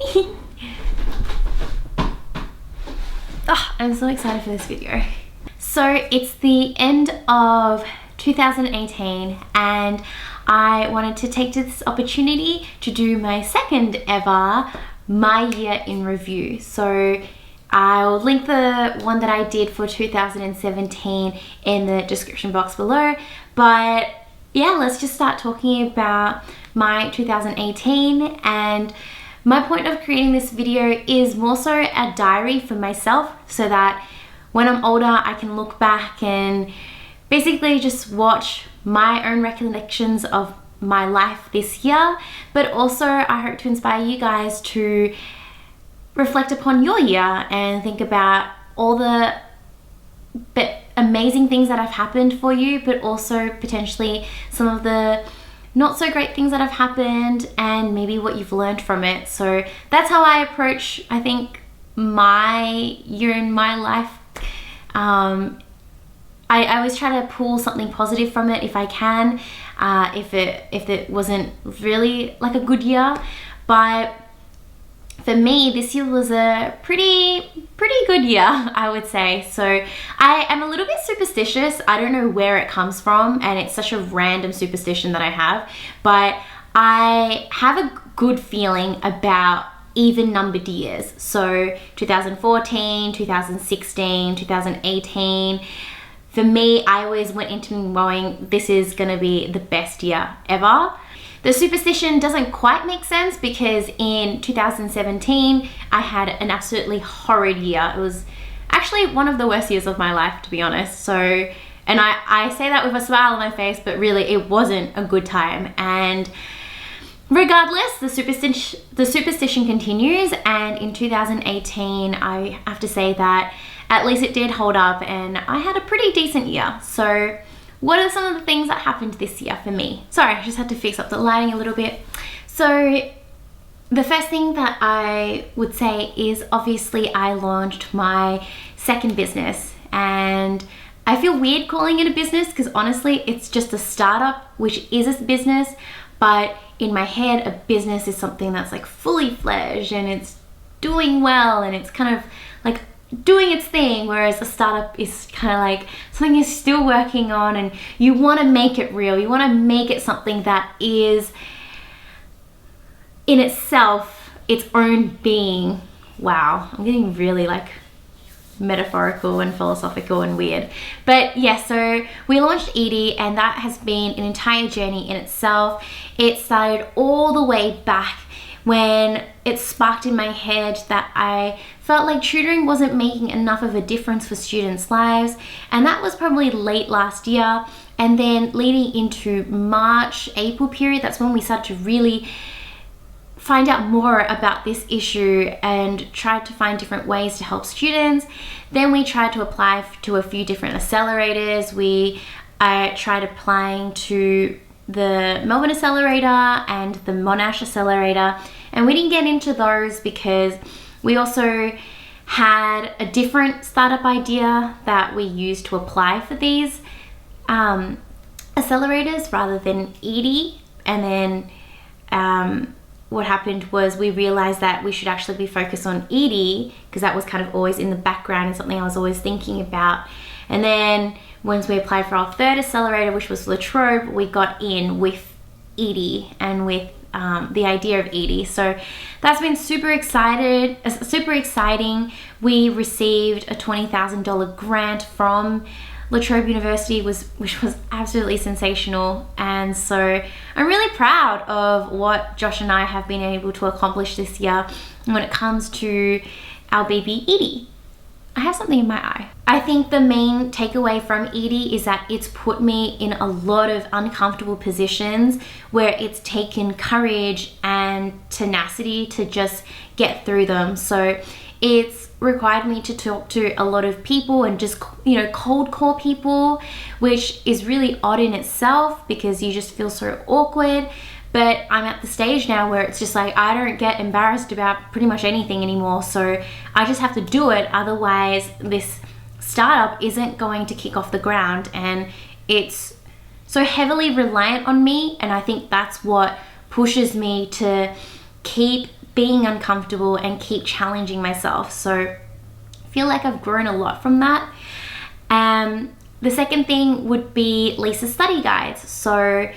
Oh, I'm so excited for this video. So it's the end of 2018 and I wanted to take this opportunity to do my second ever My Year in Review. So I'll link the one that I did for 2017 in the description box below. But yeah, let's just start talking about my 2018. And my point of creating this video is more so a diary for myself, so that when I'm older I can look back and basically just watch my own recollections of my life this year. But also I hope to inspire you guys to reflect upon your year and think about all the amazing things that have happened for you, but also potentially some of the not so great things that have happened and maybe what you've learned from it. So that's how I approach, I think, my year in my life. I always try to pull something positive from it if I can, if it wasn't really like a good year. But for me, this year was a pretty good year, I would say. So I am a little bit superstitious. I don't know where it comes from, and it's such a random superstition that I have, but I have a good feeling about even numbered years. So 2014, 2016, 2018. For me, I always went into knowing this is going to be the best year ever. The superstition doesn't quite make sense because in 2017, I had an absolutely horrid year. It was actually one of the worst years of my life, to be honest. So, and I say that with a smile on my face, but really it wasn't a good time. And regardless, the superstition continues. And in 2018, I have to say that at least it did hold up and I had a pretty decent year. So what are some of the things that happened this year for me? Sorry, I just had to fix up the lighting a little bit. So the first thing that I would say is obviously I launched my second business, and I feel weird calling it a business because honestly it's just a startup, which is a business, but in my head a business is something that's like fully fledged and it's doing well and it's kind of like doing its thing, whereas a startup is kind of like something you're still working on and you want to make it real. You want to make it something that is in itself its own being. Wow, I'm getting really like metaphorical and philosophical and weird. But yeah, so we launched Edie, and that has been an entire journey in itself. It started all the way back when it sparked in my head that I felt like tutoring wasn't making enough of a difference for students' lives, and that was probably late last year. And then leading into March, April period, that's when we started to really find out more about this issue and tried to find different ways to help students. Then we tried to apply to a few different accelerators. I tried applying to the Melbourne Accelerator and the Monash Accelerator, and we didn't get into those because we also had a different startup idea that we used to apply for these accelerators rather than Edie. And then what happened was we realized that we should actually be focused on Edie because that was kind of always in the background and something I was always thinking about. And then once we applied for our third accelerator, which was La Trobe, we got in with Edie and with the idea of Edie. So that's been super exciting. We received a $20,000 grant from La Trobe University, which was absolutely sensational. And so I'm really proud of what Josh and I have been able to accomplish this year when it comes to our baby Edie. I have something in my eye. I think the main takeaway from Edie is that it's put me in a lot of uncomfortable positions where it's taken courage and tenacity to just get through them. So it's required me to talk to a lot of people and just, cold call people, which is really odd in itself because you just feel so awkward. But I'm at the stage now where it's just like I don't get embarrassed about pretty much anything anymore. So I just have to do it. Otherwise, this startup isn't going to kick off the ground, and it's so heavily reliant on me. And I think that's what pushes me to keep being uncomfortable and keep challenging myself. So I feel like I've grown a lot from that. The second thing would be Lisa's study guides. So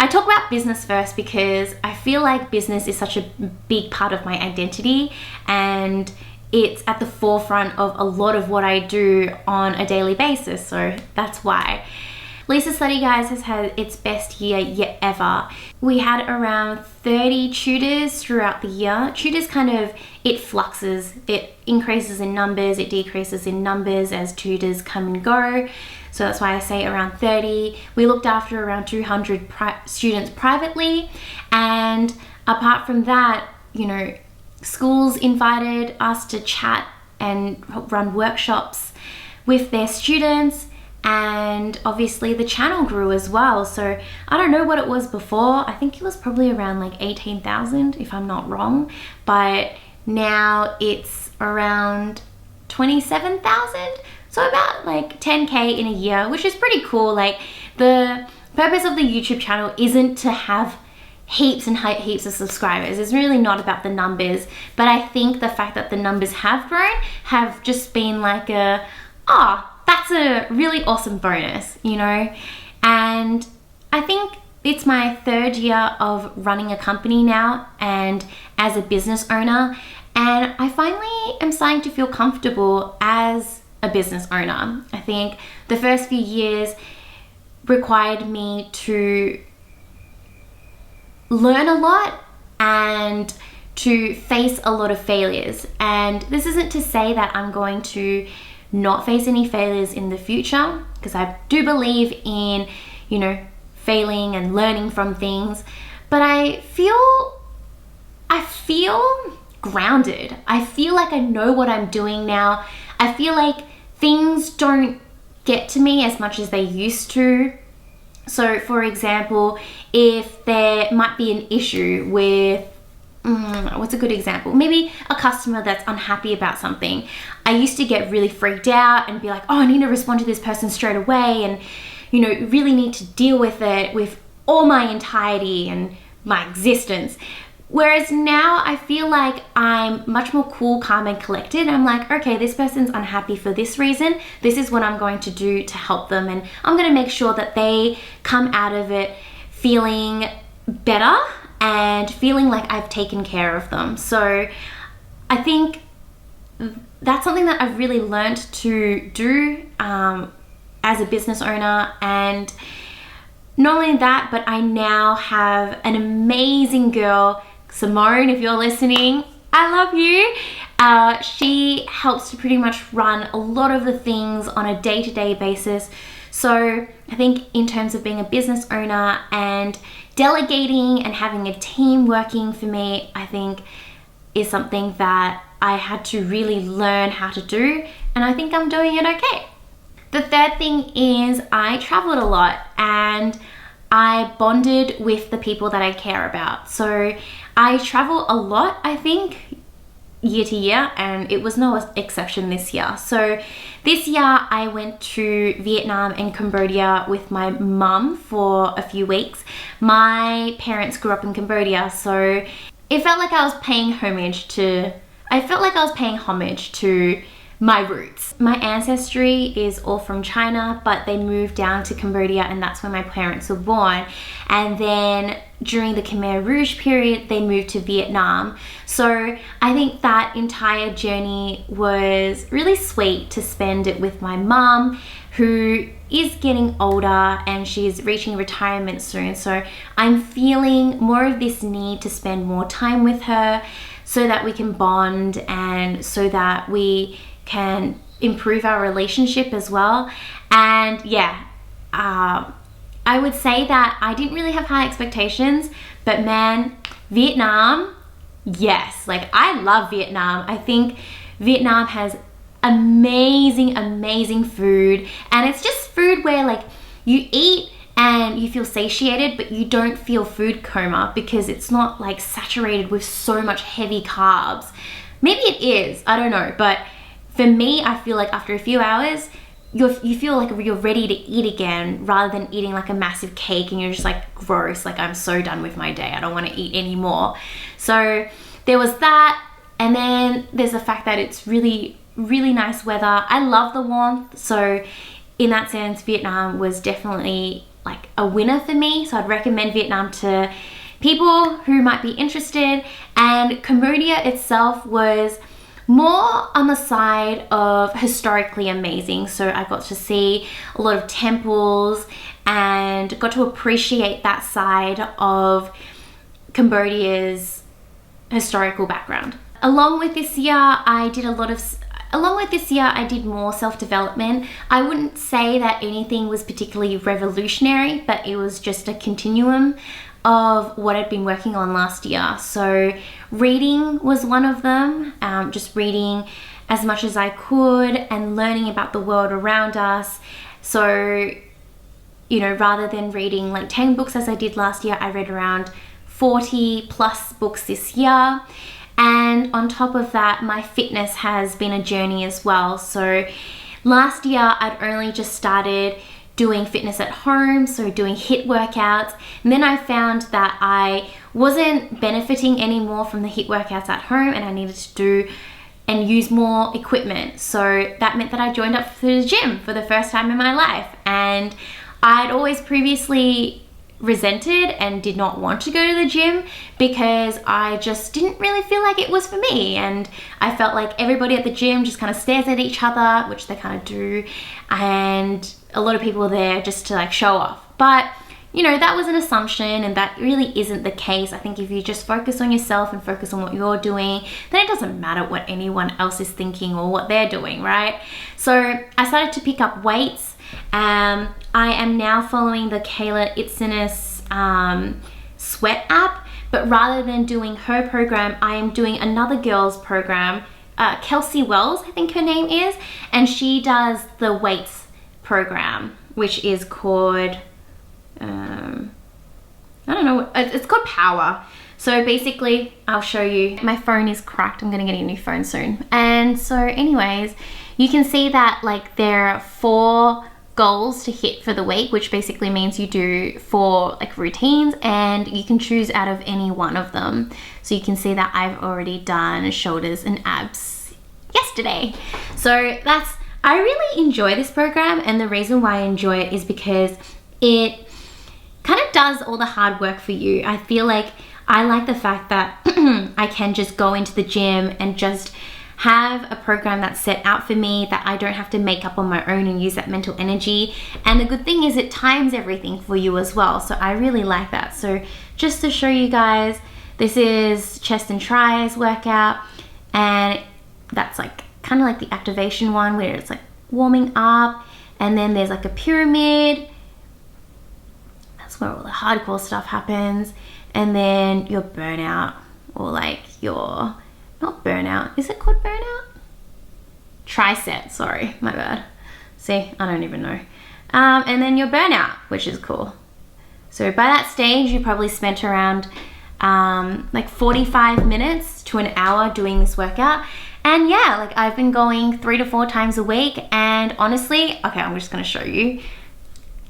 I talk about business first because I feel like business is such a big part of my identity, and it's at the forefront of a lot of what I do on a daily basis. So that's why. Lisa's Study Guides has had its best year yet ever. We had around 30 tutors throughout the year. Tutors kind of, it fluxes. It increases in numbers, it decreases in numbers as tutors come and go. So that's why I say around 30. We looked after around 200 students privately. And apart from that, you know, schools invited us to chat and run workshops with their students. And obviously the channel grew as well. So I don't know what it was before. I think it was probably around like 18,000 if I'm not wrong. But now it's around 27,000. So about like 10K in a year, which is pretty cool. Like, the purpose of the YouTube channel isn't to have heaps and heaps of subscribers. It's really not about the numbers. But I think the fact that the numbers have grown have just been like a, that's a really awesome bonus, you know? And I think it's my third year of running a company now and as a business owner. And I finally am starting to feel comfortable as a business owner. I think the first few years required me to learn a lot and to face a lot of failures. And this isn't to say that I'm going to not face any failures in the future, because I do believe in, you know, failing and learning from things. But I feel grounded. I feel like I know what I'm doing now. I feel like things don't get to me as much as they used to. So for example, if there might be an issue with, what's a good example? Maybe a customer that's unhappy about something. I used to get really freaked out and be like, I need to respond to this person straight away, and, you know, really need to deal with it with all my entirety and my existence. Whereas now I feel like I'm much more cool, calm, and collected. I'm like, okay, this person's unhappy for this reason. This is what I'm going to do to help them. And I'm going to make sure that they come out of it feeling better and feeling like I've taken care of them. So I think that's something that I've really learned to do as a business owner. And not only that, but I now have an amazing girl, Simone, if you're listening, I love you. She helps to pretty much run a lot of the things on a day-to-day basis. So I think in terms of being a business owner and delegating and having a team working for me, I think is something that I had to really learn how to do, and I think I'm doing it okay. The third thing is I traveled a lot and I bonded with the people that I care about. So I travel a lot, I think, year to year, and it was no exception this year. So this year I went to Vietnam and Cambodia with my mum for a few weeks. My parents grew up in Cambodia, so it felt like I was paying homage to my roots. My ancestry is all from China, but they moved down to Cambodia, and that's where my parents were born. And then during the Khmer Rouge period, they moved to Vietnam. So I think that entire journey was really sweet to spend it with my mom, who is getting older and she's reaching retirement soon. So I'm feeling more of this need to spend more time with her so that we can bond and so that we can improve our relationship as well. And yeah, I would say that I didn't really have high expectations, but man, Vietnam, yes, like I love Vietnam. I think Vietnam has amazing food, and it's just food where like you eat and you feel satiated, but you don't feel food coma because it's not like saturated with so much heavy carbs. Maybe it is, I don't know, but for me, I feel like after a few hours, you feel like you're ready to eat again, rather than eating like a massive cake and you're just like, gross, like I'm so done with my day, I don't want to eat anymore. So there was that. And then there's the fact that it's really, really nice weather. I love the warmth. So in that sense, Vietnam was definitely like a winner for me. So I'd recommend Vietnam to people who might be interested. And Cambodia itself was more on the side of historically amazing. So I got to see a lot of temples and got to appreciate that side of Cambodia's historical background. Along with this year, I did more self-development. I wouldn't say that anything was particularly revolutionary, but it was just a continuum of what I'd been working on last year. So reading was one of them, just reading as much as I could and learning about the world around us. So, you know, rather than reading like 10 books as I did last year, I read around 40 plus books this year. And on top of that, my fitness has been a journey as well. So last year, I'd only just started doing fitness at home, so doing HIIT workouts. And then I found that I wasn't benefiting anymore from the HIIT workouts at home, and I needed to do and use more equipment. So that meant that I joined up for the gym for the first time in my life. And I'd always previously resented and did not want to go to the gym because I just didn't really feel like it was for me, and I felt like everybody at the gym just kind of stares at each other, which they kind of do, and a lot of people were there just to like show off. But you know, that was an assumption, and that really isn't the case. I think if you just focus on yourself and focus on what you're doing, then it doesn't matter what anyone else is thinking or what they're doing, right? So I started to pick up weights. I am now following the Kayla Itzinus sweat app, but rather than doing her program, I am doing another girl's program, Kelsey Wells, I think her name is, and she does the weights program, which is called, I don't know, it's called Power. So basically, I'll show you. My phone is cracked. I'm gonna get a new phone soon. And so anyways, you can see that like there are 4 goals to hit for the week, which basically means you do 4 like routines, and you can choose out of any one of them. So you can see that I've already done shoulders and abs yesterday. So I really enjoy this program, and the reason why I enjoy it is because it kind of does all the hard work for you. I feel like I like the fact that I can just go into the gym and just have a program that's set out for me, that I don't have to make up on my own and use that mental energy. And the good thing is it times everything for you as well. So I really like that. So just to show you guys, this is chest and tries workout, and that's like kind of like the activation one where it's like warming up, and then there's like a pyramid. That's where all the hardcore stuff happens. And then your burnout, or like your, not burnout, is it called burnout? Tricep, sorry, my bad. See, I don't even know. And then your burnout, which is cool. So by that stage, you probably spent around like 45 minutes to an hour doing this workout. And yeah, like I've been going 3 to 4 times a week, and honestly, okay, I'm just gonna show you.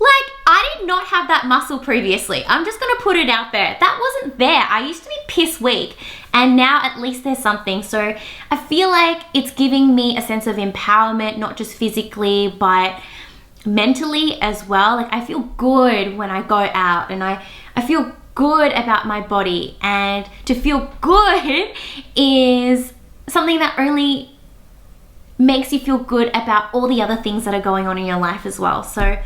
Like, I did not have that muscle previously. I'm just gonna put it out there. That wasn't there. I used to be piss weak, and now at least there's something. So I feel like it's giving me a sense of empowerment, not just physically, but mentally as well. Like I feel good when I go out, and I feel good about my body, and to feel good is something that only makes you feel good about all the other things that are going on in your life as well. So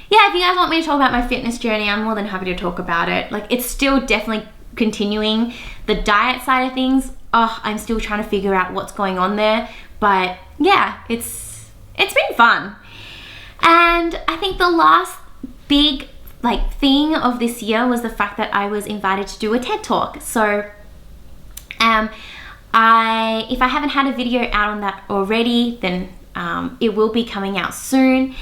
yeah, if you guys want me to talk about my fitness journey, I'm more than happy to talk about it. Like it's still definitely continuing. The diet side of things, I'm still trying to figure out what's going on there. But yeah, it's been fun. And I think the last big like thing of this year was the fact that I was invited to do a TED Talk. So if I haven't had a video out on that already, then it will be coming out soon.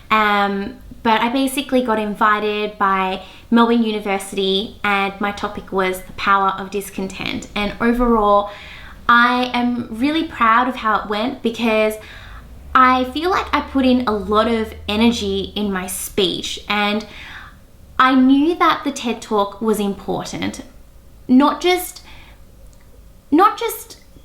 But I basically got invited by Melbourne University, and my topic was the power of discontent. And overall, I am really proud of how it went, because I feel like I put in a lot of energy in my speech, and I knew that the TED Talk was important, not just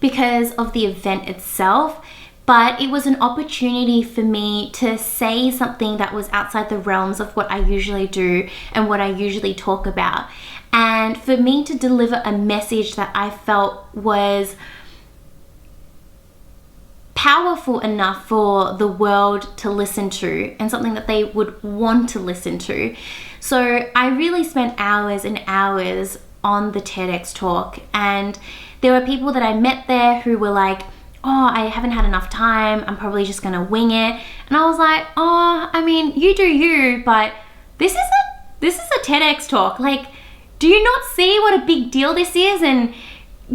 because of the event itself, but it was an opportunity for me to say something that was outside the realms of what I usually do and what I usually talk about, and for me to deliver a message that I felt was powerful enough for the world to listen to, and something that they would want to listen to. So I really spent hours and hours on the TEDx talk, and there were people that I met there who were like, oh, I haven't had enough time, I'm probably just gonna wing it. And I was like, oh, I mean, you do you, but this is a TEDx talk. Like, do you not see what a big deal this is? And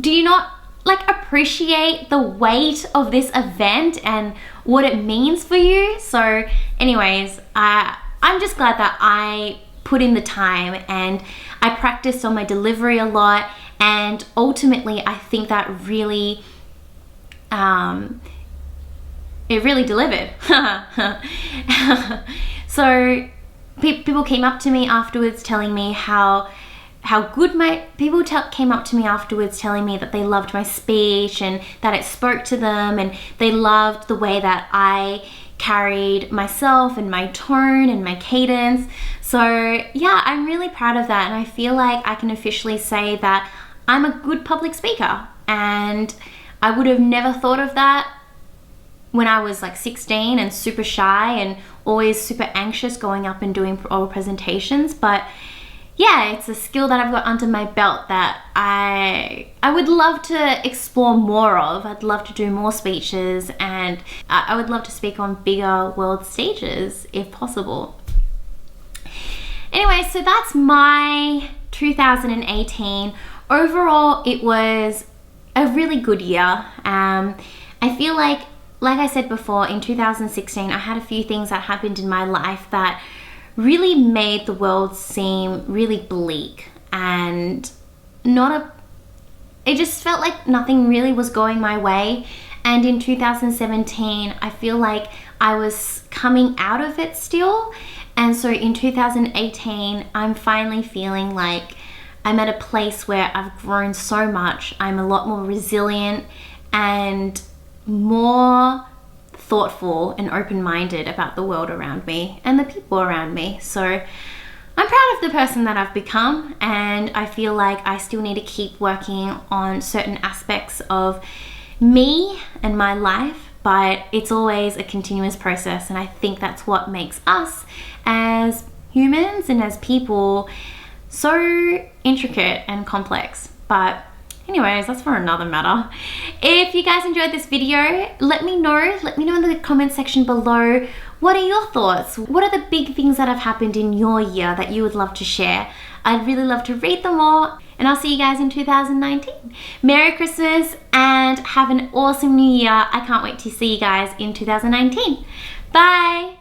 do you not like appreciate the weight of this event and what it means for you? So anyways, I'm just glad that I put in the time and I practiced on my delivery a lot, and ultimately I think that really it really delivered. So people came up to me afterwards telling me how good came up to me afterwards telling me that they loved my speech and that it spoke to them, and they loved the way that I carried myself and my tone and my cadence. So yeah, I'm really proud of that, and I feel like I can officially say that I'm a good public speaker, and I would have never thought of that when I was like 16 and super shy and always super anxious going up and doing oral presentations. But yeah, it's a skill that I've got under my belt that I would love to explore more of. I'd love to do more speeches, and I would love to speak on bigger world stages if possible. Anyway, so that's my 2018. Overall, it was a really good year. I feel like I said before, in 2016, I had a few things that happened in my life that really made the world seem really bleak, and it just felt like nothing really was going my way. And in 2017, I feel like I was coming out of it still. And so in 2018, I'm finally feeling like I'm at a place where I've grown so much. I'm a lot more resilient and more thoughtful and open-minded about the world around me and the people around me. So I'm proud of the person that I've become, and I feel like I still need to keep working on certain aspects of me and my life, but it's always a continuous process, and I think that's what makes us as humans and as people so intricate and complex. But anyways, that's for another matter. If you guys enjoyed this video, let me know in the comment section below. What are your thoughts? What are the big things that have happened in your year that you would love to share? I'd really love to read them all, and I'll see you guys in 2019. Merry Christmas and have an awesome new year. I can't wait to see you guys in 2019. Bye.